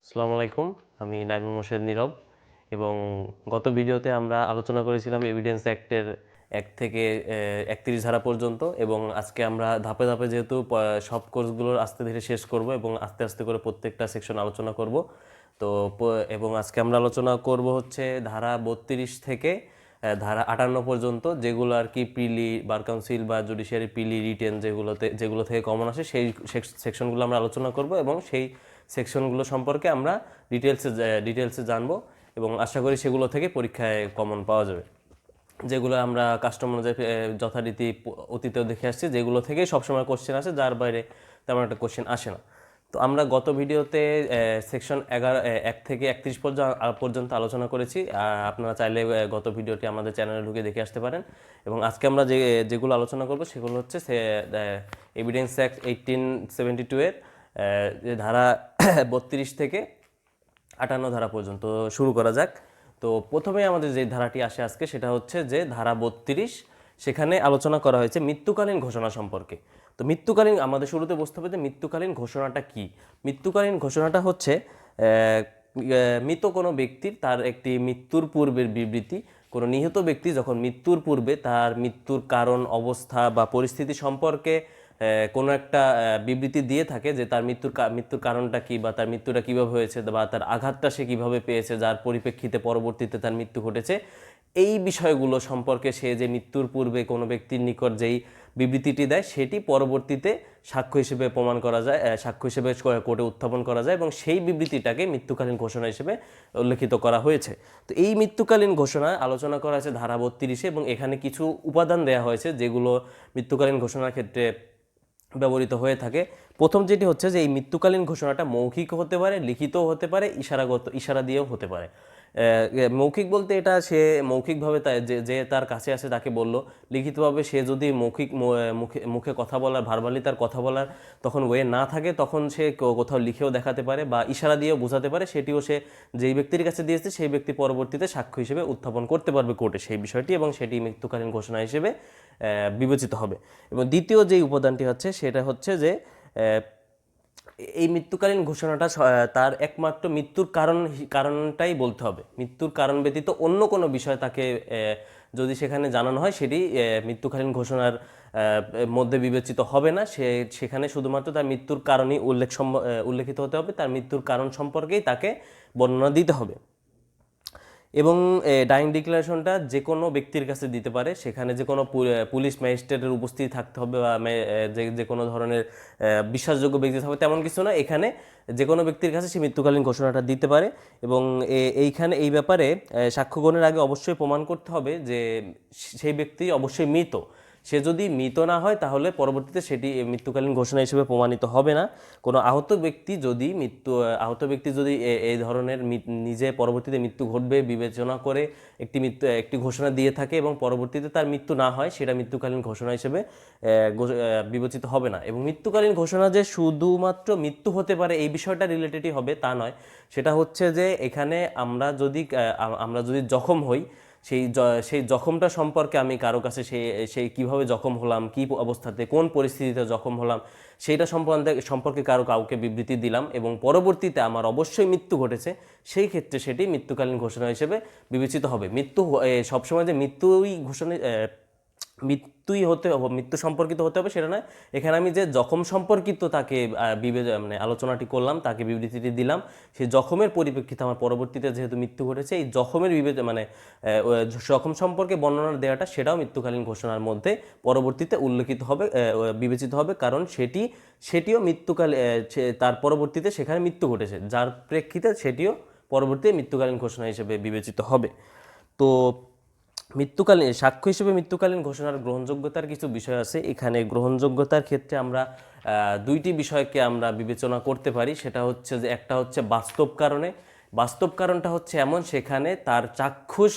আসসালামু আলাইকুম। আমি নাইমুর মোর্শেদ নীরব এবং গত ভিডিওতে আমরা আলোচনা করেছিলাম এভিডেন্স অ্যাক্টের ১ থেকে ৩১ ধারা পর্যন্ত এবং আজকে আমরা ধাপে ধাপে যেহেতু সব কোর্সগুলোর আস্তে ধীরে শেষ করব এবং আস্তে আস্তে করে প্রত্যেকটা সেকশন আলোচনা করব। তো এবং আজকে আমরা আলোচনা করব হচ্ছে ধারা ৩২ থেকে ধারা ৫৮ পর্যন্ত, যেগুলো আর কি প্রিলি, বার কাউন্সিল বা জুডিশিয়ারি প্রিলি রিটেন যেগুলো থেকে কমন আসে সেই সেকশনগুলো আমরা আলোচনা করব এবং সেই সেকশনগুলো সম্পর্কে আমরা ডিটেলসে জানবো এবং আশা করি সেগুলো থেকে পরীক্ষায় কমন পাওয়া যাবে। যেগুলো আমরা কাস্টমার যথারীতি অতীতেও দেখে আসছি, যেগুলো থেকে সবসময় কোশ্চেন আসে, যার বাইরে তেমন একটা কোশ্চেন আসে না। তো আমরা গত ভিডিওতে সেকশন ১ থেকে ৩১ পর্যন্ত আলোচনা করেছি। আপনারা চাইলে গত ভিডিওটি আমাদের চ্যানেলে ঢুকে দেখে আসতে পারেন। এবং আজকে আমরা যেগুলো আলোচনা করব সেগুলো হচ্ছে এভিডেন্স অ্যাক্ট 1872 এর ধারা ৩২ থেকে ৫৮ ধারা পর্যন্ত শুরু করা যাক। তো প্রথমে আমাদের যে ধারাটি আসে আজকে সেটা হচ্ছে যে ধারা ৩২। সেখানে আলোচনা করা হয়েছে মৃত্যুকালীন ঘোষণা সম্পর্কে। তো মৃত্যুকালীন, আমাদের শুরুতে বুঝতে হবে যে মৃত্যুকালীন ঘোষণাটা কি। মৃত্যুকালীন ঘোষণাটা হচ্ছে মৃত কোনো ব্যক্তির তার একটি মৃত্যুর পূর্বের বিবৃতি। কোনো নিহত ব্যক্তি যখন মৃত্যুর পূর্বে তার মৃত্যুর কারণ, অবস্থা বা পরিস্থিতি সম্পর্কে কোনো একটা বিবৃতি দিয়ে থাকে যে তার মৃত্যুর কারণটা কী, বা তার মৃত্যুটা কীভাবে হয়েছে, বা তার আঘাতটা সে কীভাবে পেয়েছে, যার পরিপ্রেক্ষিতে পরবর্তীতে তার মৃত্যু ঘটেছে, এই বিষয়গুলো সম্পর্কে সে যে মৃত্যুর পূর্বে কোনো ব্যক্তির নিকট যেই বিবৃতিটি দেয় সেটি পরবর্তীতে সাক্ষ্য হিসেবে প্রমাণ করা যায়, সাক্ষ্য হিসেবে কোর্টে উত্থাপন করা যায় এবং সেই বিবৃতিটাকে মৃত্যুকালীন ঘোষণা হিসেবে উল্লেখিত করা হয়েছে। তো এই মৃত্যুকালীন ঘোষণায় আলোচনা করা হয়েছে ধারা ৩২-এ এবং এখানে কিছু উপাদান দেওয়া হয়েছে যেগুলো মৃত্যুকালীন ঘোষণার ক্ষেত্রে ব্যবহৃত হয়ে থাকে। প্রথম যেটি হচ্ছে যে এই মৃত্যুকালীন ঘোষণাটা মৌখিক হতে পারে, লিখিতও হতে পারে, ইশারা দিয়েও হতে পারে। মৌখিক বলতে এটা সে মৌখিকভাবে যে তার কাছে আসে তাকে বলল, লিখিতভাবে সে যদি মুখে কথা বলার, ভার্বালি তার কথা বলার তখন ওয়ে না থাকে, তখন সে কোথাও লিখেও দেখাতে পারে বা ইশারা দিয়েও বোঝাতে পারে। সেটিও সে যেই ব্যক্তির কাছে দিয়েছে সেই ব্যক্তি পরবর্তীতে সাক্ষ্য হিসেবে উত্থাপন করতে পারবে কোর্টে সেই বিষয়টি, এবং সেটি মৃত্যুকালীন ঘোষণা হিসেবে বিবেচিত হবে। এবং দ্বিতীয় যেই উপাদানটি হচ্ছে সেটা হচ্ছে যে এই মৃত্যুকালীন ঘোষণাটা তার একমাত্র মৃত্যুর কারণটাই বলতে হবে। মৃত্যুর কারণ ব্যতীত অন্য কোনো বিষয় তাকে যদি সেখানে জানানো হয় সেটি মৃত্যুকালীন ঘোষণার মধ্যে বিবেচিত হবে না। সেখানে শুধুমাত্র তার মৃত্যুর কারণই উল্লেখিত হতে হবে, তার মৃত্যুর কারণ সম্পর্কেই তাকে বর্ণনা দিতে হবে। এবং ডাইং ডিক্লারেশনটা যে কোনো ব্যক্তির কাছে দিতে পারে, সেখানে যে কোনো পুলিশ ম্যাজিস্ট্রেটের উপস্থিতি থাকতে হবে বা যে কোনো ধরনের বিশ্বাসযোগ্য ব্যক্তি থাকবে তেমন কিছু না। এখানে যে কোনো ব্যক্তির কাছে সে মৃত্যুকালীন ঘোষণাটা দিতে পারে এবং এইখানে এই ব্যাপারে সাক্ষ্য গ্রহণের আগে অবশ্যই প্রমাণ করতে হবে যে সেই ব্যক্তি অবশ্যই মৃত। সে যদি মৃত না হয় তাহলে পরবর্তীতে সেটি মৃত্যুকালীন ঘোষণা হিসেবে প্রমাণিত হবে না। কোনো আহত ব্যক্তি যদি এই ধরনের নিজে পরবর্তীতে মৃত্যু ঘটবে বিবেচনা করে একটি ঘোষণা দিয়ে থাকে এবং পরবর্তীতে তার মৃত্যু না হয়, সেটা মৃত্যুকালীন ঘোষণা হিসেবে বিবেচিত হবে না। এবং মৃত্যুকালীন ঘোষণা যে শুধুমাত্র মৃত্যু হতে পারে এই বিষয়টা রিলেটেডই হবে তা নয়। সেটা হচ্ছে যে এখানে আমরা যদি জখম হই, সেই জখমটা সম্পর্কে আমি কারো কাছে সেই কীভাবে জখম হলাম, কী অবস্থাতে, কোন পরিস্থিতিতে জখম হলাম, সেইটা সম্পর্কে কাউকে বিবৃতি দিলাম এবং পরবর্তীতে আমার অবশ্যই মৃত্যু ঘটেছে, সেই ক্ষেত্রে সেটি মৃত্যুকালীন ঘোষণা হিসেবে বিবেচিত হবে। সবসময় যে মৃত্যু সম্পর্কিত হতে হবে সেটা নয়। এখানে আমি যে জখম সম্পর্কিত তাকে আলোচনাটি করলাম, তাকে বিবৃতিটি দিলাম, সেই জখমের পরিপ্রেক্ষিতে আমার পরবর্তীতে যেহেতু মৃত্যু ঘটেছে, এই জখমের জখম সম্পর্কে বর্ণনা দেওয়াটা সেটাও মৃত্যুকালীন ঘোষণার মধ্যে পরবর্তীতে উল্লেখিত হবে, বিবেচিত হবে, কারণ সেটিও তার পরবর্তীতে সেখানে মৃত্যু ঘটেছে, যার প্রেক্ষিতে সেটিও পরবর্তীতে মৃত্যুকালীন ঘোষণা হিসেবে বিবেচিত হবে। তো সাক্ষ্য হিসেবে মৃত্যুকালীন ঘোষণার গ্রহণযোগ্যতার কিছু বিষয় আছে। এখানে গ্রহণযোগ্যতার ক্ষেত্রে আমরা দুইটি বিষয়কে আমরা বিবেচনা করতে পারি। সেটা হচ্ছে যে একটা হচ্ছে বাস্তব কারণটা হচ্ছে এমন, সেখানে তার চাক্ষুষ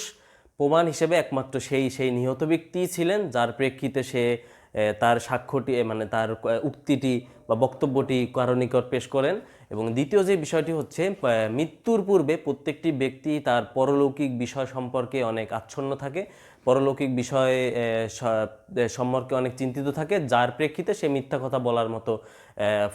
প্রমাণ হিসেবে একমাত্র সেই নিহত ব্যক্তিই ছিলেন, যার প্রেক্ষিতে সে তার সাক্ষ্যটি তার উক্তিটি বা বক্তব্যটি কারো নিকট পেশ করেন। এবং দ্বিতীয় যে বিষয়টি হচ্ছে মৃত্যুর পূর্বে প্রত্যেকটি ব্যক্তি তার পরলৌকিক বিষয় সম্পর্কে অনেক আচ্ছন্ন থাকে, পরলৌকিক বিষয় সম্পর্কে অনেক চিন্তিত থাকে, যার প্রেক্ষিতে সে মিথ্যা কথা বলার মতো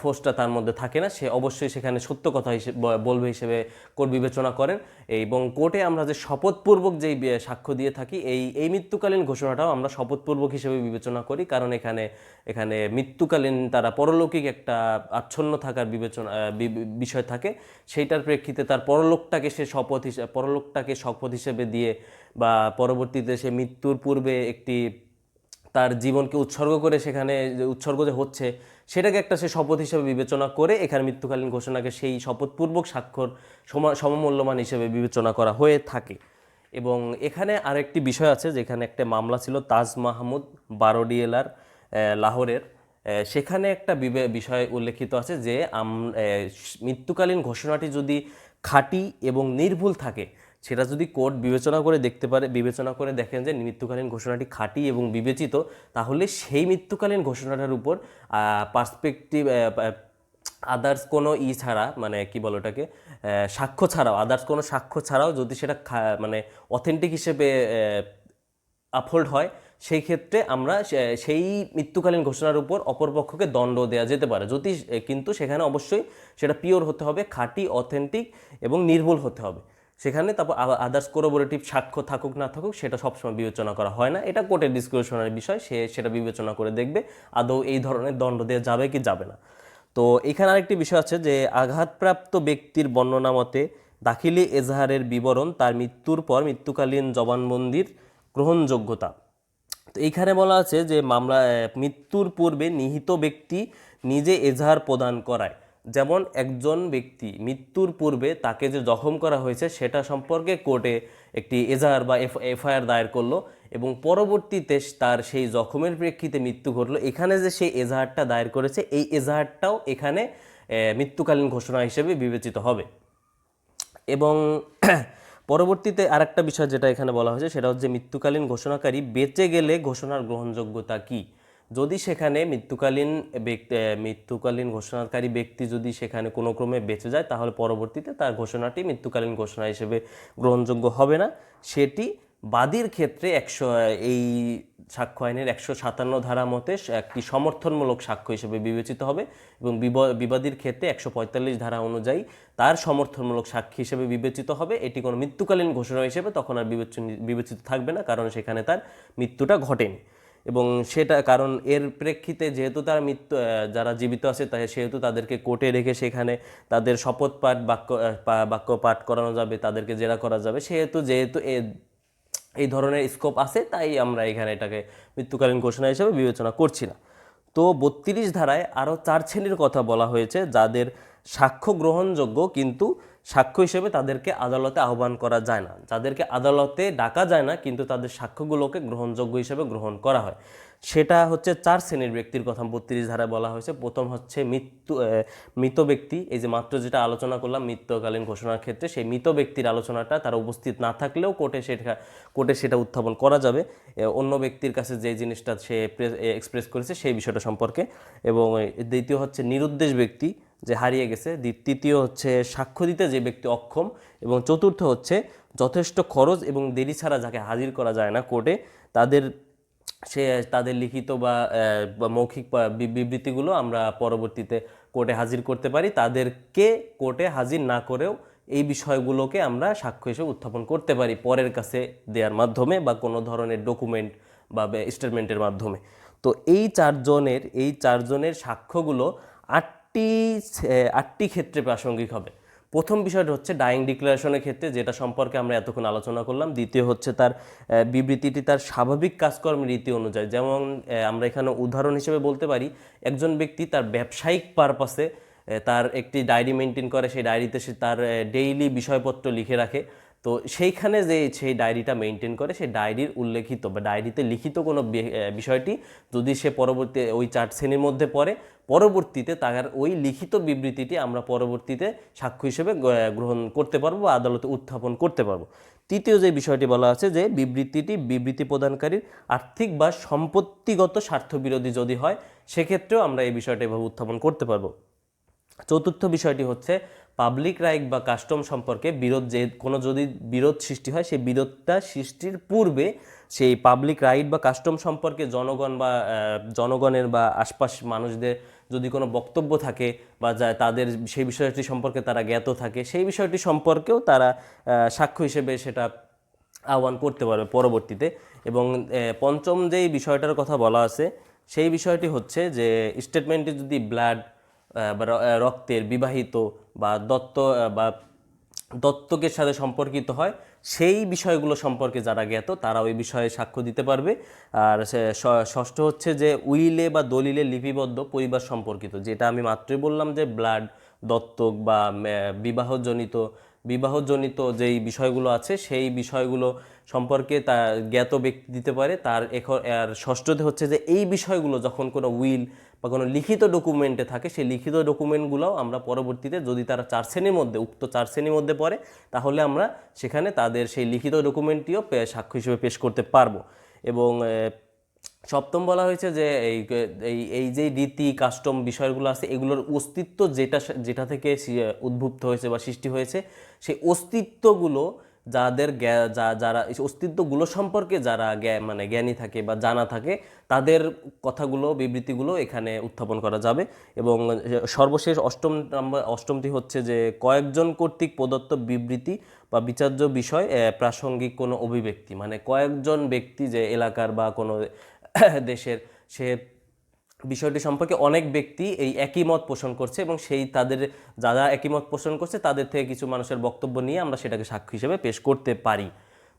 ফোর্সটা তার মধ্যে থাকে না, সে অবশ্যই সেখানে সত্য কথা হিসেবে বলবে হিসেবে কোর্ট বিবেচনা করেন। এবং কোর্টে আমরা যে শপথপূর্বক যেই সাক্ষ্য দিয়ে থাকি, এই মৃত্যুকালীন ঘোষণাটাও আমরা শপথপূর্বক হিসেবে বিবেচনা করি, কারণ এখানে এখানে মৃত্যুকালীন তারা পরলৌকিক একটা আচ্ছন্ন থাকার বিষয় থাকে। সেইটার প্রেক্ষিতে তার পরলোকটাকে সে পরলোকটাকে শপথ হিসেবে দিয়ে বা পরবর্তীতে সে মৃত্যুর পূর্বে একটি তার জীবনকে উৎসর্গ করে সেখানে যে উৎসর্গ যে হচ্ছে সেটাকে একটা সে শপথ হিসেবে বিবেচনা করে এখানে মৃত্যুকালীন ঘোষণাকে সেই শপথপূর্বক স্বাক্ষর সমমূল্যমান হিসেবে বিবেচনা করা হয়ে থাকে। এবং এখানে আরেকটি বিষয় আছে, যেখানে একটা মামলা ছিল তাজ মাহমুদ বারোডিয়েলার লাহোরের। সেখানে একটা বিষয় উল্লেখিত আছে যে মৃত্যুকালীন ঘোষণাটি যদি খাঁটি এবং নির্ভুল থাকে, সেটা যদি কোর্ট বিবেচনা করে দেখেন যে মৃত্যুকালীন ঘোষণাটি খাঁটি এবং বিবেচিত, তাহলে সেই মৃত্যুকালীন ঘোষণাটার উপর পার্সপেক্টিভ আদার্স কোনো ছাড়া, মানে কি বলো ওটাকে, সাক্ষ্য ছাড়াও, আদার্স কোনো সাক্ষ্য ছাড়াও যদি সেটা মানে অথেন্টিক হিসেবে আপহোল্ড হয়, সেই ক্ষেত্রে আমরা সেই মৃত্যুকালীন ঘোষণার উপর অপরপক্ষকে দণ্ড দেওয়া যেতে পারে, যদি কিন্তু সেখানে অবশ্যই সেটা পিওর হতে হবে, খাঁটি, অথেন্টিক এবং নির্ভুল হতে হবে। সেখানে তারপর আদার্স কোরোবোরেটিভ সাক্ষ্য থাকুক না থাকুক সেটা সবসময় বিবেচনা করা হয় না, এটা কোর্টের ডিসক্রিপশনের বিষয়, সেটা বিবেচনা করে দেখবে আদৌ এই ধরনের দণ্ড দেওয়া যাবে কি যাবে না। তো এখানে আরেকটি বিষয় আছে যে আঘাতপ্রাপ্ত ব্যক্তির বর্ণনা মতে দাখিলি এজাহারের বিবরণ তার মৃত্যুর পর মৃত্যুকালীন জবানবন্দির গ্রহণযোগ্যতা। তো এইখানে বলা আছে যে মৃত্যুর পূর্বে নিহত ব্যক্তি নিজে এজাহার প্রদান করায়, যেমন একজন ব্যক্তি মৃত্যুর পূর্বে তাকে যে জখম করা হয়েছে সেটা সম্পর্কে কোর্টে একটি এজাহার বা এফআইআর দায়ের করলো এবং পরবর্তীতে তার সেই জখমের প্রেক্ষিতে মৃত্যু ঘটলো, এখানে যে সেই এজাহারটা দায়ের করেছে এই এজাহারটাও এখানে মৃত্যুকালীন ঘোষণা হিসেবে বিবেচিত হবে। এবং পরবর্তীতে আরেকটা বিষয় যেটা এখানে বলা হয়েছে সেটা হচ্ছে মৃত্যুকালীন ঘোষণাকারী বেঁচে গেলে ঘোষণার গ্রহণযোগ্যতা কি। যদি সেখানে মৃত্যুকালীন ঘোষণাকারী ব্যক্তি যদি সেখানে কোনো ক্রমে বেঁচে যায়, তাহলে পরবর্তীতে তার ঘোষণাটি মৃত্যুকালীন ঘোষণা হিসেবে গ্রহণযোগ্য হবে না। সেটি বাদীর ক্ষেত্রে এই সাক্ষ্য আইনের 157 ধারা মতে একটি সমর্থনমূলক সাক্ষ্য হিসেবে বিবেচিত হবে এবং বিবাদীর ক্ষেত্রে 145 ধারা অনুযায়ী তার সমর্থনমূলক সাক্ষী হিসেবে বিবেচিত হবে। এটি কোনো মৃত্যুকালীন ঘোষণা হিসেবে তখন আর বিবেচিত থাকবে না, কারণ সেখানে তার মৃত্যুটা ঘটেনি। এবং সেটা কারণ এর প্রেক্ষিতে যেহেতু তার যারা জীবিত আছে সেহেতু তাদেরকে কোর্টে রেখে সেখানে তাদের শপথ পাঠ বাক্য পাঠ করানো যাবে, তাদেরকে জেরা করা যাবে, যেহেতু এই ধরনের স্কোপ আছে, তাই আমরা এখানে এটাকে মৃত্যুকালীন ঘোষণা হিসেবে বিবেচনা করছি না। তো 32 ধারায় আরও 4 শ্রেণীর কথা বলা হয়েছে যাদের সাক্ষ্য গ্রহণযোগ্য, কিন্তু সাক্ষ্য হিসেবে তাদেরকে আদালতে আহ্বান করা যায় না, যাদেরকে আদালতে ডাকা যায় না কিন্তু তাদের সাক্ষ্যগুলোকে গ্রহণযোগ্য হিসেবে গ্রহণ করা হয়। সেটা হচ্ছে 4 শ্রেণীর ব্যক্তির কথা 32 ধারায় বলা হয়েছে। প্রথম হচ্ছে মৃত ব্যক্তি, এই যে মাত্র যেটা আলোচনা করলাম মৃত্যুকালীন ঘোষণার ক্ষেত্রে, সেই মৃত ব্যক্তির আলোচনাটা তারা উপস্থিত না থাকলেও কোর্টে সেটা উত্থাপন করা যাবে অন্য ব্যক্তির কাছে যে জিনিসটা সে এক্সপ্রেস করেছে সেই বিষয়টা সম্পর্কে। এবং দ্বিতীয় হচ্ছে নিরুদ্দেশ ব্যক্তি, যে হারিয়ে গেছে। তৃতীয় হচ্ছে সাক্ষ্য দিতে যে ব্যক্তি অক্ষম। এবং চতুর্থ হচ্ছে যথেষ্ট খরচ এবং দেরি ছাড়া যাকে হাজির করা যায় না কোর্টে, তাদের লিখিত বা মৌখিক বিবৃতিগুলো আমরা পরবর্তীতে কোর্টে হাজির করতে পারি। তাদেরকে কোর্টে হাজির না করেও এই বিষয়গুলোকে আমরা সাক্ষ্য হিসেবে উত্থাপন করতে পারি পরের কাছে দেওয়ার মাধ্যমে বা কোনো ধরনের ডকুমেন্ট বা স্টেটমেন্টের মাধ্যমে। তো এই চারজনের সাক্ষ্যগুলো আটটি ক্ষেত্রে প্রাসঙ্গিক হবে। প্রথম বিষয়টা হচ্ছে ডাইং ডিক্লারেশনের ক্ষেত্রে, যেটা সম্পর্কে আমরা এতক্ষণ আলোচনা করলাম। দ্বিতীয় হচ্ছে তার বিবৃতিটি তার স্বাভাবিক কাজকর্মের রীতি অনুযায়ী, যেমন আমরা এখানে উদাহরণ হিসেবে বলতে পারি একজন ব্যক্তি তার ব্যবসায়িক পারপাসে তার একটি ডায়েরি মেনটেন করে, সেই ডায়েরিতে সে তার ডেইলি বিষয়পত্র লিখে রাখে। তো সেইখানে যে সেই ডায়েরিটা মেনটেন করে, সেই ডায়েরির উল্লেখিত বা ডায়েরিতে লিখিত কোনো বিষয়টি যদি সে পরবর্তী ওই 4 শ্রেণীর মধ্যে পড়ে, পরবর্তীতে তার ওই লিখিত বিবৃতিটি আমরা পরবর্তীতে সাক্ষ্য হিসেবে গ্রহণ করতে পারবো বা আদালতে উত্থাপন করতে পারবো। তৃতীয় যে বিষয়টি বলা আছে যে বিবৃতি প্রদানকারীর আর্থিক বা সম্পত্তিগত স্বার্থবিরোধী যদি হয়, সেক্ষেত্রেও আমরা এই বিষয়টা এভাবে উত্থাপন করতে পারবো। চতুর্থ বিষয়টি হচ্ছে পাবলিক রাইট বা কাস্টম সম্পর্কে যদি বিরোধ সৃষ্টি হয়, সেই বিরোধটা সৃষ্টির পূর্বে সেই পাবলিক রাইট বা কাস্টম সম্পর্কে জনগণ বা জনগণের বা আশপাশ মানুষদের যদি কোনো বক্তব্য থাকে বা তাদের সেই বিষয়টি সম্পর্কে তারা জ্ঞাত থাকে, সেই বিষয়টি সম্পর্কেও তারা সাক্ষ্য হিসেবে সেটা আহ্বান করতে পারবে পরবর্তীতে। এবং পঞ্চম যেই বিষয়টার কথা বলা আছে সেই বিষয়টি হচ্ছে যে স্টেটমেন্টে যদি ব্লাড বা রক্তের বিবাহিত বা দত্তকের সাথে সম্পর্কিত হয়, সেই বিষয়গুলো সম্পর্কে যারা জ্ঞাত তারা ওই বিষয়ে সাক্ষ্য দিতে পারবে। আর ষষ্ঠ হচ্ছে যে উইলে বা দলিলে লিপিবদ্ধ পরিবার সম্পর্কিত, যেটা আমি মাত্রই বললাম যে ব্লাড, দত্তক বা বিবাহজনিত যেই বিষয়গুলো আছে সেই বিষয়গুলো সম্পর্কে তা জ্ঞাত ব্যক্তি দিতে পারে। আর ষষ্ঠতে হচ্ছে যে এই বিষয়গুলো যখন কোনো উইল বা কোনো লিখিত ডকুমেন্টে থাকে, সেই লিখিত ডকুমেন্টগুলোও আমরা পরবর্তীতে যদি তারা উক্ত 4 শ্রেণীর মধ্যে পড়ে, তাহলে আমরা সেখানে তাদের সেই লিখিত ডকুমেন্টটিও সাক্ষ্য হিসেবে পেশ করতে পারবো। এবং সপ্তম বলা হয়েছে যে এই যে রীতি কাস্টম বিষয়গুলো আছে, এগুলোর অস্তিত্ব যেটা থেকে উদ্ভূত হয়েছে বা সৃষ্টি হয়েছে, সেই অস্তিত্বগুলো যারা এই অস্তিত্বগুলো সম্পর্কে যারা মানে জ্ঞানী থাকে বা জানা থাকে, তাদের কথাগুলো বিবৃতিগুলো এখানে উত্থাপন করা যাবে। এবং সর্বশেষ অষ্টমটি হচ্ছে যে কয়েকজন কর্তৃক প্রদত্ত বিবৃতি বা বিচার্য বিষয় প্রাসঙ্গিক কোনো অভিব্যক্তি, মানে কয়েকজন ব্যক্তি যে এলাকার বা কোনো দেশের, সে বিষয়টি সম্পর্কে অনেক ব্যক্তি এই একই মত পোষণ করছে এবং তাদের যারা একই মত পোষণ করছে তাদের থেকে কিছু মানুষের বক্তব্য নিয়ে আমরা সেটাকে সাক্ষ্য হিসেবে পেশ করতে পারি।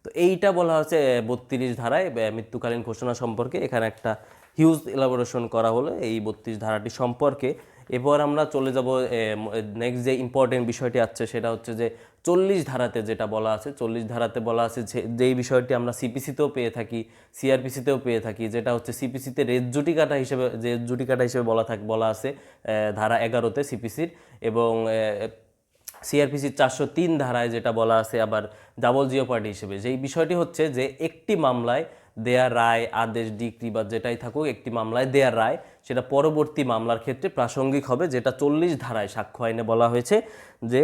তো এইটা বলা হচ্ছে 32 ধারায় মৃত্যুকালীন ঘোষণা সম্পর্কে। এখানে একটা হিউজ এলাবোরেশন করা হলো এই 32 ধারাটি সম্পর্কে। এরপর আমরা চলে যাব নেক্সট যে ইম্পর্টেন্ট বিষয়টি আছে, সেটা হচ্ছে যে 40 ধারাতে যেটা বলা আছে। 40 ধারাতে বলা আছে যেই বিষয়টি আমরা সিপিসিতেও পেয়ে থাকি, সিআরপিসিতেও পেয়ে থাকি, যেটা হচ্ছে সিপিসিতে রেজ জুডিকাটা হিসেবে বলা আছে ধারা 11তে সিপিসির, এবং সিআরপিসির 403 ধারায় যেটা বলা আছে আবার ডাবল জিওপার্ডি হিসেবে। যেই বিষয়টি হচ্ছে যে একটি মামলায় দেয়া রায়, আদেশ, ডিক্রি বা যেটাই থাকুক, একটি মামলায় দেয়া রায় সেটা পরবর্তী মামলার ক্ষেত্রে প্রাসঙ্গিক হবে, যেটা 40 ধারায় সাক্ষ্য আইনে বলা হয়েছে যে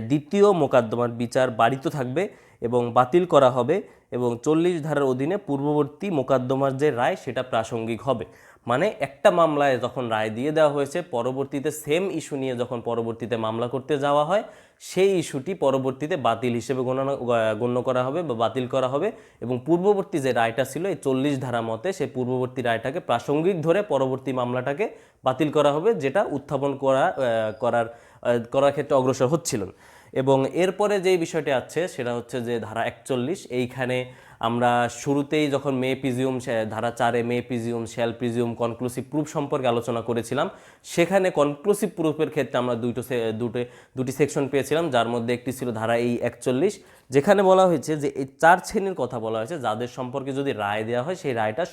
দ্বিতীয় মোকদ্দমার বিচার বারিত থাকবে এবং বাতিল করা হবে, এবং 40 ধারার অধীনে পূর্ববর্তী মোকদ্দমার যে রায় সেটা প্রাসঙ্গিক হবে। মানে একটা মামলায় যখন রায় দিয়ে দেওয়া হয়েছে, পরবর্তীতে সেম ইস্যু নিয়ে যখন পরবর্তীতে মামলা করতে যাওয়া হয়, সেই ইস্যুটি পরবর্তীতে বাতিল হিসেবে গণ্য করা হবে বা বাতিল করা হবে, এবং পূর্ববর্তী যে রায়টা ছিল এই 40 ধারা মতে সেই পূর্ববর্তী রায়টাকে প্রাসঙ্গিক ধরে পরবর্তী মামলাটাকে বাতিল করা হবে, যেটা উত্থাপন করার ক্ষেত্রে অগ্রসর হচ্ছিলেন। এবং এরপরে যেই বিষয়টি আছে সেটা হচ্ছে যে ধারা 41। এইখানে আমরা শুরুতেই যখন ধারা 4-এ may presume, shall presume, conclusive proof সম্পর্কে আলোচনা করেছিলাম। সেখানে কনক্লুসিভ প্রুফের ক্ষেত্রে আমরা দুটি সেকশন পেয়েছিলাম, যার মধ্যে একটি ছিল ধারা 41, যেখানে বলা হয়েছে যে এই 4 শ্রেণীর কথা বলা হয়েছে যাদের সম্পর্কে যদি রায় দেওয়া হয় সেই রায়টা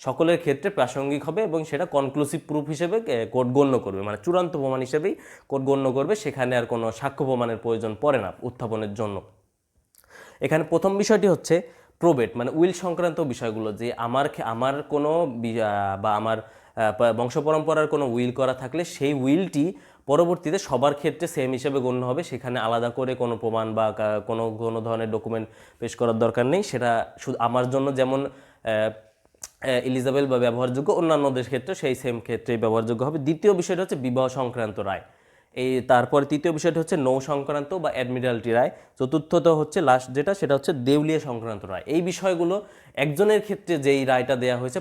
সকলের ক্ষেত্রে প্রাসঙ্গিক হবে এবং সেটা কনক্লুসিভ প্রুফ হিসেবে কোর্ট গণ্য করবে, মানে চূড়ান্ত প্রমাণ হিসেবেই কোর্ট গণ্য করবে। সেখানে আর কোনো সাক্ষ্য প্রমাণের প্রয়োজন পড়ে না উত্থাপনের জন্য। এখানে প্রথম বিষয়টি হচ্ছে প্রোবেট, মানে উইল সংক্রান্ত বিষয়গুলো, যে আমার কোনো বা আমার বংশ পরম্পরার কোনো উইল করা থাকলে সেই উইলটি পরবর্তীতে সবার ক্ষেত্রে সেম হিসেবে গণ্য হবে। সেখানে আলাদা করে কোনো প্রমাণ বা কোনো ধরনের ডকুমেন্ট পেশ করার দরকার নেই। সেটা শুধু আমার জন্য যেমন এলিজেবল বা ব্যবহারযোগ্য, অন্যান্যদের ক্ষেত্রে সেই সেম ক্ষেত্রেই ব্যবহারযোগ্য হবে। দ্বিতীয় বিষয়টা হচ্ছে বিবাহ সংক্রান্ত রায়। তারপরে তৃতীয় বিষয়টি হচ্ছে নৌ সংক্রান্ত বা অ্যাডমিরালটি রায়। চতুর্থত হচ্ছে লাস্ট সেটা হচ্ছে দেউলিয়া সংক্রান্ত রায়। এই বিষয়গুলো একজনের ক্ষেত্রে যেই রায়টা দেওয়া হয়েছে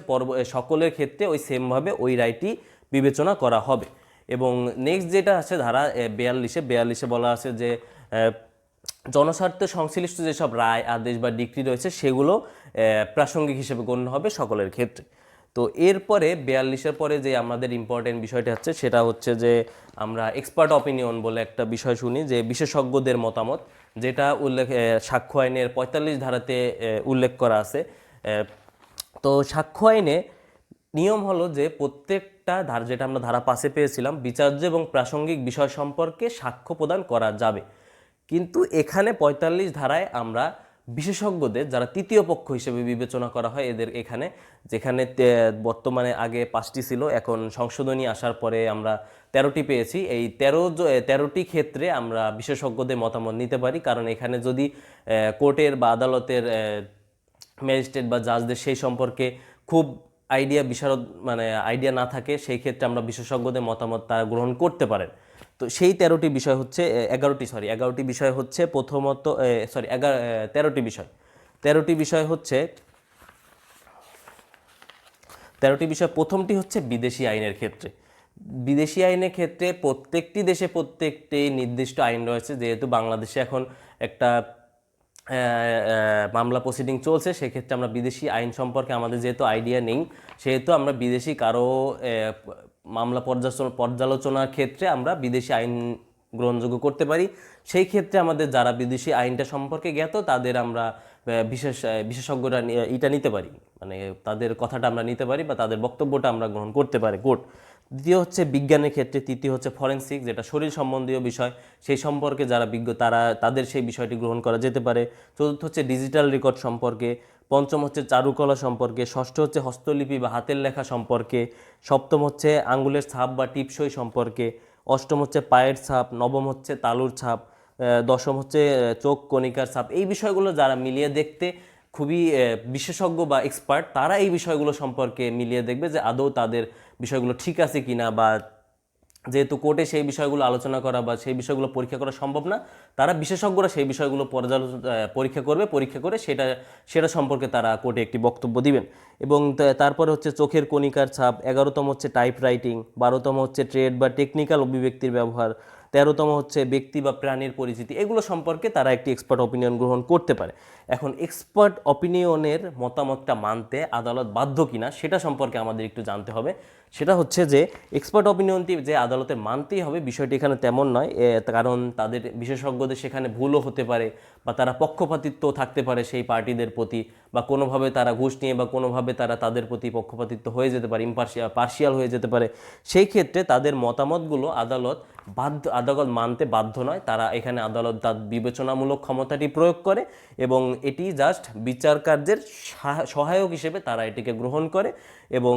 সকলের ক্ষেত্রে ওই সেমভাবে ওই রায়টি বিবেচনা করা হবে। এবং নেক্সট যেটা আছে ধারা 42-এ বলা আছে যে জনস্বার্থে সংশ্লিষ্ট যেসব রায়, আদেশ বা ডিক্রি রয়েছে সেগুলো প্রাসঙ্গিক হিসেবে গণ্য হবে সকলের ক্ষেত্রে। তো এরপরে 42-এর পরে যে আমাদের ইম্পর্টেন্ট বিষয়টি হচ্ছে সেটা হচ্ছে যে আমরা এক্সপার্ট অপিনিয়ন বলে একটা বিষয় শুনি, যে বিশেষজ্ঞদের মতামত, যেটা সাক্ষ্য আইনের 45 ধারাতে উল্লেখ করা আছে। তো সাক্ষ্য আইনে নিয়ম হলো যে প্রত্যেকটা যেটা আমরা ধারা 5-এ পেয়েছিলাম, বিচার্য এবং প্রাসঙ্গিক বিষয় সম্পর্কে সাক্ষ্য প্রদান করা যাবে। কিন্তু এখানে 45 ধারায় আমরা বিশেষজ্ঞদের, যারা তৃতীয় পক্ষ হিসেবে বিবেচনা করা হয় এদের, যেখানে বর্তমানে আগে 5টি ছিল, এখন সংশোধনী আসার পরে আমরা 13টি পেয়েছি। এই 13টি ক্ষেত্রে আমরা বিশেষজ্ঞদের মতামত নিতে পারি, কারণ এখানে যদি কোর্টের বা আদালতের ম্যাজিস্ট্রেট বা জাজদের সেই সম্পর্কে খুব বিশারদ মানে আইডিয়া না থাকে, সেই ক্ষেত্রে আমরা বিশেষজ্ঞদের মতামত তারা গ্রহণ করতে পারেন। তো সেই 13টি বিষয় হচ্ছে 11টি বিষয় হচ্ছে প্রথমত 13টি বিষয় 13টি বিষয় হচ্ছে 13টি বিষয়। প্রথমটি হচ্ছে বিদেশি আইনের ক্ষেত্রে। বিদেশি আইনের ক্ষেত্রে প্রত্যেকটি দেশে প্রত্যেকটি নির্দিষ্ট আইন রয়েছে। যেহেতু বাংলাদেশে এখন একটা মামলা প্রসিডিং চলছে, সেক্ষেত্রে আমরা বিদেশি আইন সম্পর্কে আমাদের যেহেতু আইডিয়া নেই, সেহেতু আমরা বিদেশি কারো মামলা পর্যালোচনার ক্ষেত্রে আমরা বিদেশি আইন গ্রহণযোগ্য করতে পারি। সেই ক্ষেত্রে আমাদের যারা বিদেশি আইনটা সম্পর্কে জ্ঞাত তাদের আমরা বিশেষজ্ঞরা এটা নিতে পারি, মানে তাদের কথাটা আমরা নিতে পারি বা তাদের বক্তব্যটা আমরা গ্রহণ করতে পারি কোর্ট। দ্বিতীয় হচ্ছে বিজ্ঞানের ক্ষেত্রে। তৃতীয় হচ্ছে ফরেনসিক, যেটা শরীর সম্বন্ধীয় বিষয়, সেই সম্পর্কে যারা বিজ্ঞ তাদের সেই বিষয়টি গ্রহণ করা যেতে পারে। চতুর্থ হচ্ছে ডিজিটাল রেকর্ড সম্পর্কে। পঞ্চম হচ্ছে চারুকলা সম্পর্কে। ষষ্ঠ হচ্ছে হস্তলিপি বা হাতের লেখা সম্পর্কে। সপ্তম হচ্ছে আঙ্গুলের ছাপ বা টিপসই সম্পর্কে। অষ্টম হচ্ছে পায়ের ছাপ। নবম হচ্ছে তালুর ছাপ। দশম হচ্ছে চোখ কণিকার ছাপ। এই বিষয়গুলো যারা মিলিয়ে দেখতে খুবই বিশেষজ্ঞ বা এক্সপার্ট, তারা এই বিষয়গুলো সম্পর্কে মিলিয়ে দেখবে যে আদৌ তাদের বিষয়গুলো ঠিক আছে কিনা, বা যেহেতু কোর্টে সেই বিষয়গুলো আলোচনা করা বা সেই বিষয়গুলো পরীক্ষা করা সম্ভব না, তারা বিশেষজ্ঞরা সেই বিষয়গুলো পরীক্ষা করে সেটা সম্পর্কে তারা কোর্টে একটি বক্তব্য দিবেন। এবং তারপরে হচ্ছে চোখের কণিকার ছাপ। 11তম হচ্ছে টাইপ রাইটিং। 12তম হচ্ছে ট্রেড বা টেকনিক্যাল অভিব্যক্তির ব্যবহার। 13তম হচ্ছে ব্যক্তি বা প্রাণীর পরিচিতি। এগুলো সম্পর্কে তারা একটি এক্সপার্ট অপিনিয়ন গ্রহণ করতে পারে। এখন এক্সপার্ট অপিনিয়নের মতামতটা মানতে আদালত বাধ্য কিনা সেটা সম্পর্কে আমাদের একটু জানতে হবে। সেটা হচ্ছে যে এক্সপার্ট অপিনিয়নটি যে আদালতে মানতেই হবে বিষয়টি এখানে তেমন নয়, কারণ তাদের বিশেষজ্ঞদের সেখানে ভুলও হতে পারে, বা তারা পক্ষপাতিত্ব থাকতে পারে সেই পার্টিদের প্রতি, বা কোনোভাবে তারা ঘুষ নিয়ে বা কোনোভাবে তারা তাদের প্রতি পক্ষপাতিত্ব হয়ে যেতে পারে, পার্শিয়াল হয়ে যেতে পারে। সেই ক্ষেত্রে তাদের মতামতগুলো আদালত মানতে বাধ্য নয়। তারা এখানে আদালত তার বিবেচনামূলক ক্ষমতাটি প্রয়োগ করে এবং এটি জাস্ট বিচার কার্যের সহায়ক হিসেবে তারা এটিকে গ্রহণ করে। এবং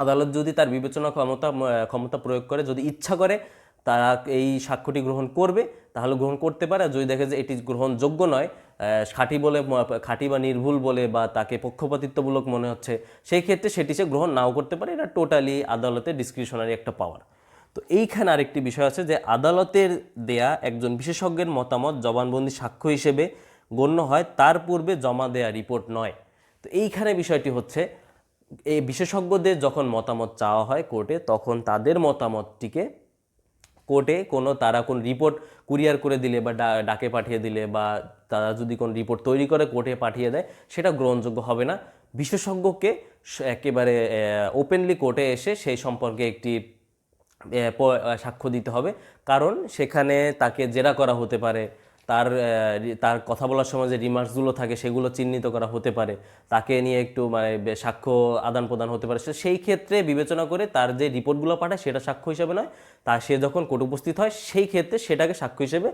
আদালত যদি তার বিবেচনা ক্ষমতা প্রয়োগ করে, যদি ইচ্ছা করে তারা এই সাক্ষ্যটি গ্রহণ করবে, তাহলে গ্রহণ করতে পারে। আর যদি দেখে যে এটি গ্রহণযোগ্য নয়, খাঁটি বা নির্ভুল বলে বা তাকে পক্ষপাতিত্বমূলক মনে হচ্ছে, সেই ক্ষেত্রে সেটি সে গ্রহণ নাও করতে পারে। এটা টোটালি আদালতের ডিসক্রিশনারি একটা পাওয়ার। তো এইখানে আরেকটি বিষয় আছে যে আদালতের দেয়া একজন বিশেষজ্ঞের মতামত জবানবন্দি সাক্ষ্য হিসেবে গণ্য হয়, তার পূর্বে জমা দেয়া রিপোর্ট নয়। তো এইখানে বিষয়টি হচ্ছে এই বিশেষজ্ঞদের যখন মতামত চাওয়া হয় কোর্টে, তখন তাদের মতামতটিকে কোর্টে তারা কোন রিপোর্ট কুরিয়ার করে দিলে বা ডাকে পাঠিয়ে দিলে, বা তারা যদি কোন রিপোর্ট তৈরি করে কোর্টে পাঠিয়ে দেয়, সেটা গ্রহণযোগ্য হবে না। বিশেষজ্ঞকে একেবারে ওপেনলি কোর্টে এসে সেই সম্পর্কে একটি সাক্ষ্য দিতে হবে, কারণ সেখানে তাকে জেরা করা হতে পারে, তার তার কথা বলার সময় যে রিমার্কসগুলো থাকে সেগুলো চিহ্নিত করা হতে পারে, তাকে নিয়ে একটু মানে সাক্ষ্য আদান প্রদান হতে পারে। সেই ক্ষেত্রে বিবেচনা করে তার যে রিপোর্টগুলো পাঠায় সেটা সাক্ষ্য হিসেবে নয়, সে যখন কোর্টে উপস্থিত হয় সেই ক্ষেত্রে সেটাকে সাক্ষ্য হিসেবে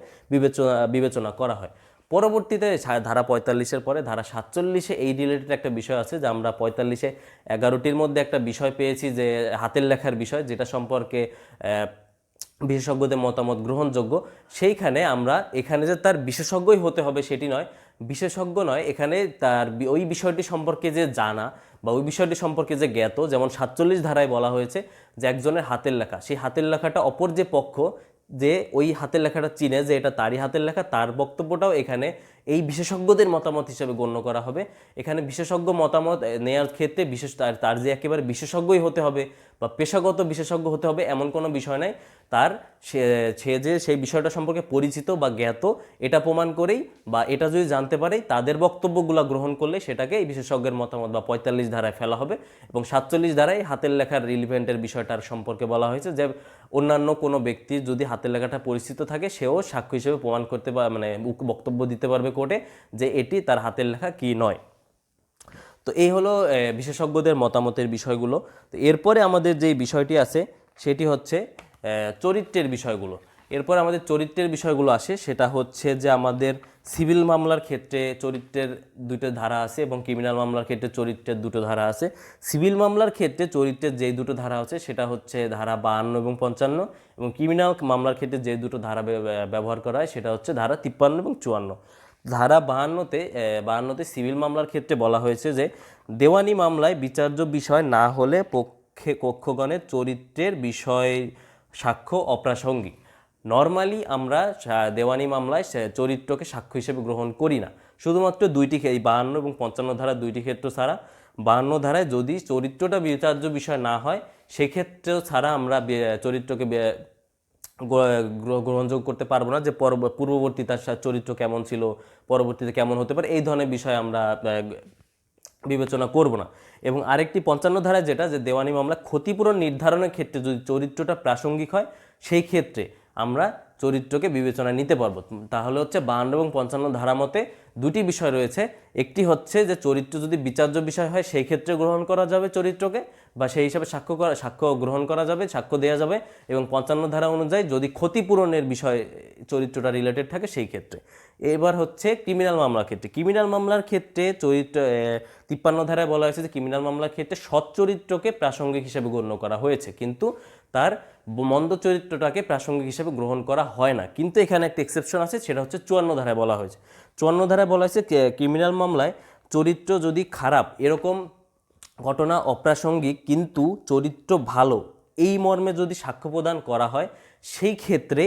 বিবেচনা করা হয়। পরবর্তীতে ধারা 45-এর পরে ধারা 47-এ এই রিলেটেড একটা বিষয় আছে, যে আমরা 45-এ 11টির মধ্যে একটা বিষয় পেয়েছি যে হাতের লেখার বিষয়, যেটা সম্পর্কে বিশেষজ্ঞদের মতামত গ্রহণযোগ্য। সেইখানে আমরা এখানে যে তার বিশেষজ্ঞই হতে হবে সেটি নয়, বিশেষজ্ঞ নয়, এখানে তার ওই বিষয়টি সম্পর্কে যে জানা বা ওই বিষয়টি সম্পর্কে যে জ্ঞাত। যেমন 47 ধারায় বলা হয়েছে যে একজনের হাতের লেখা, সেই হাতের লেখাটা অপর যে পক্ষ যে ওই হাতের লেখাটা চিনে যে এটা তারই হাতের লেখা, তার বক্তব্যটাও এখানে এই বিশেষজ্ঞদের মতামত হিসেবে গণ্য করা হবে। এখানে বিশেষজ্ঞ মতামত নেওয়ার ক্ষেত্রে তার যে একেবারে বিশেষজ্ঞই হতে হবে বা পেশাগত বিশেষজ্ঞ হতে হবে এমন কোনো বিষয় নাই। তার সে যে সেই বিষয়টা সম্পর্কে পরিচিত বা জ্ঞাত, এটা প্রমাণ করেই বা এটা যদি জানতে পারে, তাদের বক্তব্যগুলো গ্রহণ করলে সেটাকে এই বিশেষজ্ঞের মতামত বা 45 ধারায় ফেলা হবে। এবং 47 ধারায় হাতের লেখার রিলিভেন্টের বিষয়টার সম্পর্কে বলা হয়েছে যে অন্যান্য কোনো ব্যক্তির যদি হাতের লেখাটা পরিচিত থাকে, সেও সাক্ষ্য হিসেবে প্রমাণ করতে মানে বক্তব্য দিতে পারবে কোর্টে যে এটি তার হাতের লেখা কি নয়। তো এই হলো বিশেষজ্ঞদের মতামতের বিষয়গুলো। তো এরপরে আমাদের যেই বিষয়টি আছে সেটি হচ্ছে চরিত্রের বিষয়গুলো। এরপর আমাদের চরিত্রের বিষয়গুলো আসে, সেটা হচ্ছে যে আমাদের সিভিল মামলার ক্ষেত্রে চরিত্রের দুটো ধারা আছে এবং ক্রিমিনাল মামলার ক্ষেত্রে চরিত্রের দুটো ধারা আছে। সিভিল মামলার ক্ষেত্রে চরিত্রের যেই দুটো ধারা আছে সেটা হচ্ছে ধারা 52 এবং 55, এবং ক্রিমিনাল মামলার ক্ষেত্রে যে দুটো ধারা ব্যবহার করা হয় সেটা হচ্ছে ধারা 53 এবং 54। ধারা 52তে সিভিল মামলার ক্ষেত্রে বলা হয়েছে যে দেওয়ানি মামলায় বিচার্য বিষয় না হলে পক্ষগণের চরিত্রের বিষয় সাক্ষ্য অপ্রাসঙ্গিক। নর্মালি আমরা দেওয়ানি মামলায় চরিত্রকে সাক্ষ্য হিসেবে গ্রহণ করি না, শুধুমাত্র দুইটি এই 52 এবং 55 ধারা দুইটি ক্ষেত্র ছাড়া। 52 ধারায় যদি চরিত্রটা বিচার্য বিষয় না হয় সেক্ষেত্রেও ছাড়া আমরা চরিত্রকে গ্রহণযোগ্য করতে পারবো না, যে পূর্ববর্তী তার চরিত্র কেমন ছিল, পরবর্তীতে কেমন হতে পারে, এই ধরনের বিষয় আমরা বিবেচনা করব না। এবং আরেকটি 55 ধারায় যেটা, যে দেওয়ানি মামলা ক্ষতিপূরণ নির্ধারণের ক্ষেত্রে যদি চরিত্রটা প্রাসঙ্গিক হয় সেই ক্ষেত্রে আমরা চরিত্রকে বিবেচনায় নিতে পারবো। তাহলে হচ্ছে 52 এবং 55 ধারা মতে দুটি বিষয় রয়েছে, একটি হচ্ছে যে চরিত্র যদি বিচার্য বিষয় হয় সেই ক্ষেত্রে গ্রহণ করা যাবে চরিত্রকে, বা সেই হিসাবে সাক্ষ্য গ্রহণ করা যাবে, সাক্ষ্য দেওয়া যাবে। এবং 55 ধারা অনুযায়ী যদি ক্ষতিপূরণের বিষয় চরিত্রটা রিলেটেড থাকে সেই ক্ষেত্রে। এবার হচ্ছে ক্রিমিনাল মামলার ক্ষেত্রে। ক্রিমিনাল মামলার ক্ষেত্রে 53 ধারায় বলা হয়েছে যে ক্রিমিনাল মামলার ক্ষেত্রে সৎ চরিত্রকে প্রাসঙ্গিক হিসেবে গণ্য করা হয়েছে, কিন্তু তার মন্দ চরিত্রটাকে প্রাসঙ্গিক হিসেবে গ্রহণ করা হয় না। কিন্তু এখানে একটা এক্সেপশন আছে, সেটা হচ্ছে 54 ধারায় বলা হয়েছে। 54 ধারায় বলা হয়েছে ক্রিমিনাল মামলায় চরিত্র যদি খারাপ এরকম ঘটনা অপ্রাসঙ্গিক কিন্তু চরিত্র ভালো এই মর্মে যদি সাক্ষ্য প্রদান করা হয় সেই ক্ষেত্রে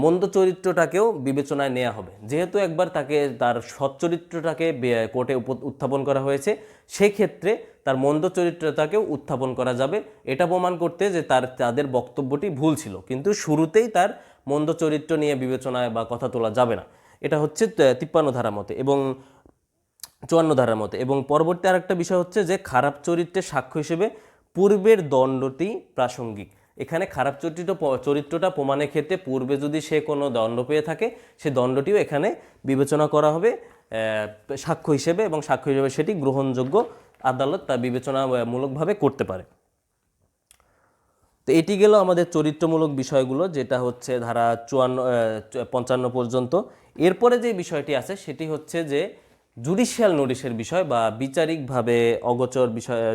মন্দ চরিত্রটাকেও বিবেচনায় নেওয়া হবে। যেহেতু একবার তার সৎ চরিত্রটাকে কোর্টে উত্থাপন করা হয়েছে, সেই ক্ষেত্রে তার মন্দ চরিত্রটাকেও উত্থাপন করা যাবে, এটা প্রমাণ করতে যে তাদের বক্তব্যটি ভুল ছিল, কিন্তু শুরুতেই তার মন্দ চরিত্র নিয়ে বিবেচনায় বা কথা তোলা যাবে না। এটা হচ্ছে 53 ধারা মতে এবং 54 ধারার মতে। এবং পরবর্তী আরেকটা বিষয় হচ্ছে যে খারাপ চরিত্রের সাক্ষ্য হিসেবে পূর্বের দণ্ডটি প্রাসঙ্গিক। এখানে খারাপ চরিত্রটা প্রমাণের ক্ষেত্রে পূর্বে যদি সে কোনো দণ্ড পেয়ে থাকে সে দণ্ডটিও এখানে বিবেচনা করা হবে সাক্ষ্য হিসেবে, এবং সাক্ষ্য হিসেবে সেটি গ্রহণযোগ্য, আদালত তা বিবেচনামূলকভাবে করতে পারে। তো এটি গেল আমাদের চরিত্রমূলক বিষয়গুলো, যেটা হচ্ছে ধারা 55 পর্যন্ত। এরপরে যে বিষয়টি আছে সেটি হচ্ছে যে জুডিশিয়াল নোটিশের বিষয় বা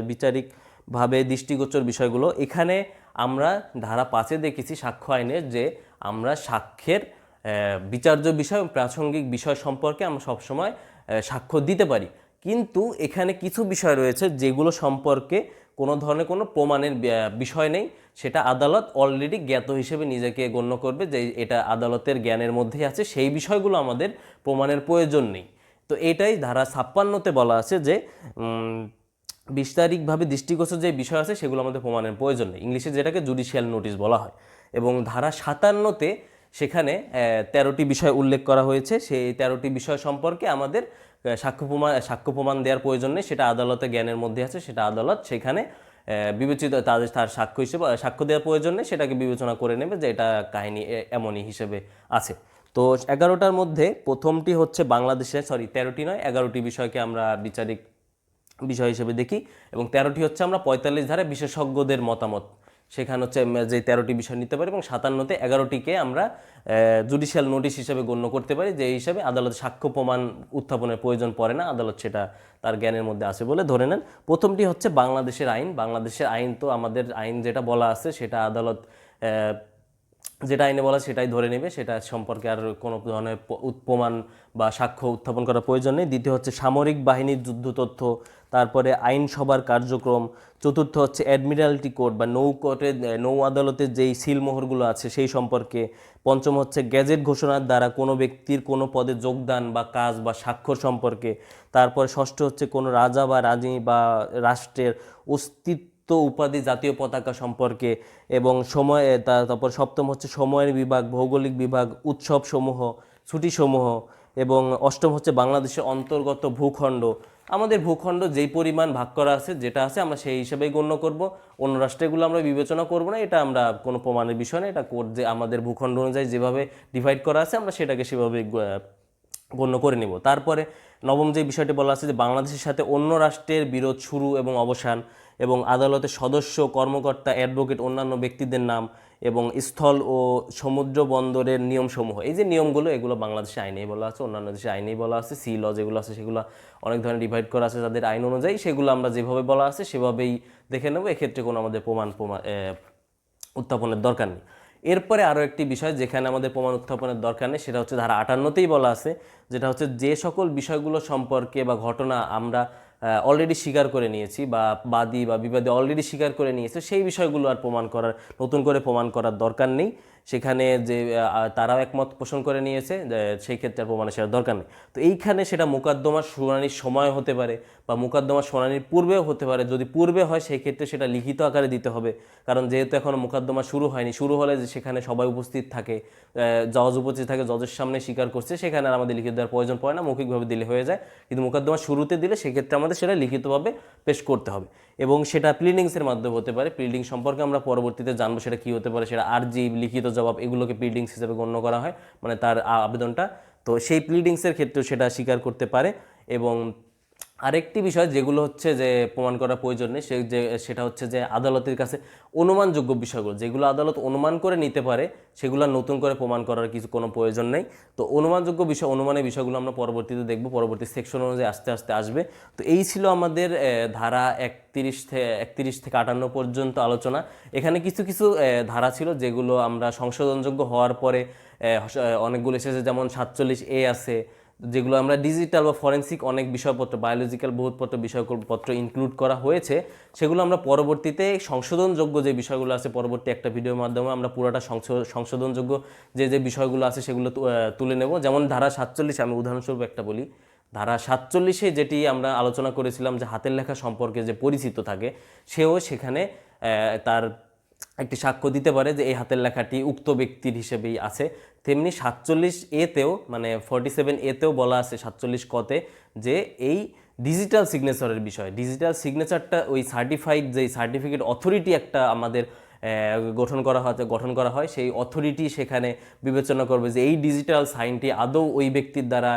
বিচারিকভাবে দৃষ্টিগোচর বিষয়গুলো। এখানে আমরা ধারা 5-এ দেখেছি সাক্ষ্য আইনের যে আমরা সাক্ষ্যের বিচার্য বিষয় প্রাসঙ্গিক বিষয় সম্পর্কে আমরা সবসময় সাক্ষ্য দিতে পারি, কিন্তু এখানে কিছু বিষয় রয়েছে যেগুলো সম্পর্কে কোনো ধরনের কোনো প্রমাণের বিষয় নেই, সেটা আদালত অলরেডি জ্ঞাত হিসেবে নিজেকে গণ্য করবে যে এটা আদালতের জ্ঞানের মধ্যেই আছে, সেই বিষয়গুলো আমাদের প্রমাণের প্রয়োজন নেই। তো এটাই ধারা 56-তে বলা আছে যে বিস্তারিকভাবে দৃষ্টিগোচর যে বিষয় আছে সেগুলো আমাদের প্রমাণের প্রয়োজন নেই, ইংলিশে যেটাকে জুডিশিয়াল নোটিশ বলা হয়। এবং ধারা 57-তে সেখানে 13টি বিষয় উল্লেখ করা হয়েছে, সেই 13টি বিষয় সম্পর্কে আমাদের সাক্ষ্য প্রমাণ দেওয়ার প্রয়োজন নেই, সেটা আদালতের জ্ঞানের মধ্যে আছে, সেটা আদালত সেখানে বিবেচিত তার সাক্ষ্য দেওয়ার প্রয়োজন নেই, সেটাকে বিবেচনা করে নেবে যে এটা কাহিনী এমনই হিসেবে আছে। তো 11টার মধ্যে প্রথমটি হচ্ছে 13টি নয় 11টি বিষয়কে আমরা বিচারিক বিষয় হিসেবে দেখি, এবং 13টি হচ্ছে আমরা 45 ধারায় বিশেষজ্ঞদের মতামত, সেখানে হচ্ছে যে 13টি বিষয় নিতে পারি, এবং 57-তে 11টিকে আমরা জুডিশিয়াল নোটিশ হিসেবে গণ্য করতে পারি, যে এই হিসাবে আদালত সাক্ষ্য প্রমাণ উত্থাপনের প্রয়োজন পড়ে না, আদালত সেটা তার জ্ঞানের মধ্যে আছে বলে ধরে নেন। প্রথমটি হচ্ছে বাংলাদেশের আইন। তো আমাদের আইন যেটা বলা আছে সেটা আদালত যেটা আইনে বলা সেটাই ধরে নেবে, সেটা সম্পর্কে আর কোনো ধরনের প্রমাণ বা সাক্ষ্য উত্থাপন করার প্রয়োজন নেই। দ্বিতীয় হচ্ছে সামরিক বাহিনীর যুদ্ধ তথ্য, তারপরে আইনসভার কার্যক্রম। চতুর্থ হচ্ছে অ্যাডমিরালটি কোর্ট বা নৌ আদালতের যেই সিলমোহরগুলো আছে সেই সম্পর্কে। পঞ্চম হচ্ছে গ্যাজেট ঘোষণার দ্বারা কোনো ব্যক্তির কোনো পদে যোগদান বা কাজ বা স্বাক্ষর সম্পর্কে। তারপরে ষষ্ঠ হচ্ছে কোনো রাজা বা রানী বা রাষ্ট্রের অস্তিত্ব উপাধি জাতীয় পতাকা সম্পর্কে। এবং তারপর সপ্তম হচ্ছে সময়ের বিভাগ, ভৌগোলিক বিভাগ, উৎসবসমূহ, ছুটিসমূহ। এবং অষ্টম হচ্ছে বাংলাদেশের অন্তর্গত ভূখণ্ড। আমাদের ভূখণ্ড যেই পরিমাণ ভাগ করা আছে যেটা আছে আমরা সেই হিসেবেই গণ্য করব, অন্য রাষ্ট্রগুলো আমরা বিবেচনা করব না, এটা আমরা কোনো প্রমাণের বিষয় না, এটা কোর্ট যে আমাদের ভূখণ্ড অনুযায়ী যেভাবে ডিভাইড করা আছে আমরা সেটাকে সেভাবে গণ্য করে নেব। তারপরে নবম যে বিষয়টি বলা আছে যে বাংলাদেশের সাথে অন্য রাষ্ট্রের বিরোধ শুরু এবং অবসান, এবং আদালতের সদস্য, কর্মকর্তা, অ্যাডভোকেট, অন্যান্য ব্যক্তিদের নাম, এবং স্থল ও সমুদ্র বন্দরের নিয়মসমূহ। এই যে নিয়মগুলো এগুলো বাংলাদেশের আইনেই বলা আছে, অন্যান্য দেশের আইনেই বলা আছে। সি ল যেগুলো আছে সেগুলো অনেক ধরনের ডিভাইড করা আছে তাদের আইন অনুযায়ী, সেগুলো আমরা যেভাবে বলা আছে সেভাবেই দেখে নেব, এক্ষেত্রে কোনো আমাদের প্রমাণ উত্থাপনের দরকার নেই। এরপরে আরও একটি বিষয় যেখানে আমাদের প্রমাণ উত্থাপনের দরকার নেই, সেটা হচ্ছে ধারা 58তেই বলা আছে, যেটা হচ্ছে যে সকল বিষয়গুলো সম্পর্কে বা ঘটনা আমরা অলরেডি স্বীকার করে নিয়েছি বা বাদী বা বিবাদী অলরেডি স্বীকার করে নিয়েছে, সেই বিষয়গুলো আর প্রমাণ করার, নতুন করে প্রমাণ করার দরকার নেই। সেখানে যে তারাও একমত পোষণ করে নিয়েছে, সেই ক্ষেত্রে আর প্রমাণের সেটা দরকার নেই। তো এইখানে সেটা মোকদ্দমার শুনানির সময় হতে পারে বা মোকদ্দমার শুনানির পূর্বেও হতে পারে। যদি পূর্বে হয় সেই ক্ষেত্রে সেটা লিখিত আকারে দিতে হবে, কারণ যেহেতু এখনও মোকদ্দমা শুরু হয়নি। শুরু হলে যে সেখানে সবাই উপস্থিত থাকে, জজ উপস্থিত থাকে, জজের সামনে স্বীকার করছে, সেখানে আর আমাদের লিখিত দেওয়ার প্রয়োজন পড়ে না, মৌখিকভাবে দিলে হয়ে যায়। কিন্তু মোকদ্দমা শুরুতে দিলে সেক্ষেত্রে আমাদের সেটা লিখিতভাবে পেশ করতে হবে, এবং সেটা প্লিডিংসের মাধ্যমে হতে পারে। প্লিডিং সম্পর্কে আমরা পরবর্তীতে জানবো সেটা কী হতে পারে। সেটা আরজি, লিখিত জবাব, এগুলোকে প্লিডিংস হিসেবে গণ্য করা হয়, মানে তার আবেদনটা। তো সেই প্লিডিংসের ক্ষেত্রেও সেটা স্বীকার করতে পারে। এবং আরেকটি বিষয় যেগুলো হচ্ছে যে প্রমাণ করার প্রয়োজন নেই, সেটা হচ্ছে যে আদালতের কাছে অনুমানযোগ্য বিষয়গুলো, যেগুলো আদালত অনুমান করে নিতে পারে, সেগুলো নতুন করে প্রমাণ করার কোনো প্রয়োজন নেই। তো অনুমানযোগ্য বিষয়, অনুমানের বিষয়গুলো আমরা পরবর্তীতে দেখব, পরবর্তী সেকশন অনুযায়ী আস্তে আস্তে আসবে। তো এই ছিল আমাদের ধারা 31 থেকে 58 পর্যন্ত আলোচনা। এখানে কিছু কিছু ধারা ছিল যেগুলো আমরা সংশোধনযোগ্য হওয়ার পরে অনেকগুলো এসেছে, যেমন 47A আছে, যেগুলো আমরা ডিজিটাল বা ফরেন্সিক অনেক বিষয়পত্র, বায়োলজিক্যাল বহুতপত্র বিষয়পত্র ইনক্লুড করা হয়েছে। সেগুলো আমরা পরবর্তীতে সংশোধনযোগ্য যে বিষয়গুলো আছে, পরবর্তী একটা ভিডিওর মাধ্যমে আমরা পুরোটা সংশোধনযোগ্য যে বিষয়গুলো আছে সেগুলো তুলে নেব। যেমন ধারা 47, আমি উদাহরণস্বরূপ একটা বলি। ধারা 47-এ যেটি আমরা আলোচনা করেছিলাম যে হাতের লেখা সম্পর্কে যে পরিচিত থাকে, সেও সেখানে তার একটি সাক্ষ্য দিতে পারে যে এই হাতের লেখাটি উক্ত ব্যক্তির হিসেবেই আছে। তেমনি 47A-তেও, মানে 47A-তেও বলা আছে 47 ক-তে, যে এই ডিজিটাল সিগনেচারের বিষয়, ডিজিটাল সিগনেচারটা ওই সার্টিফাইড, যেই সার্টিফিকেট অথরিটি একটা আমাদের গঠন করা হয়, সেই অথরিটি সেখানে বিবেচনা করবে যে এই ডিজিটাল সাইনটি আদৌ ওই ব্যক্তির দ্বারা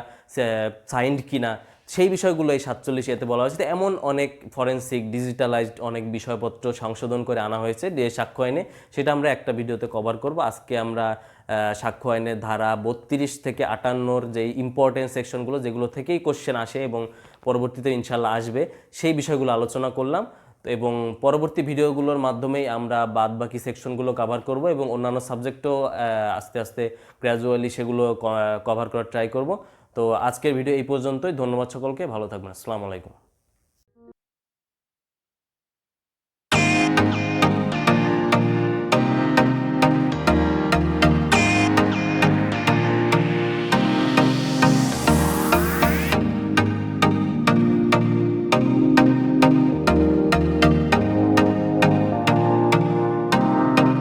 সাইন্ড কিনা, সেই বিষয়গুলো এই 47-এতে বলা হয়েছে। এমন অনেক ফরেন্সিক ডিজিটালাইজড অনেক বিষয়পত্র সংশোধন করে আনা হয়েছে যে সাক্ষ্য আইনে, সেটা আমরা একটা ভিডিওতে কভার করব। আজকে আমরা সাক্ষ্য আইনের ধারা 32 থেকে 58-র যেই ইম্পর্টেন্ট সেকশনগুলো, যেগুলো থেকেই কোশ্চেন আসে এবং পরবর্তীতে ইনশাল্লাহ আসবে, সেই বিষয়গুলো আলোচনা করলাম। এবং পরবর্তী ভিডিওগুলোর মাধ্যমেই আমরা বাদ বাকি সেকশনগুলো কভার করব এবং অন্যান্য সাবজেক্টও আস্তে আস্তে গ্র্যাজুয়ালি সেগুলো কভার করার ট্রাই করব। তো আজকের ভিডিও এই পর্যন্তই। ধন্যবাদ সকলকে, ভালো থাকবেন। আসসালামু আলাইকুম।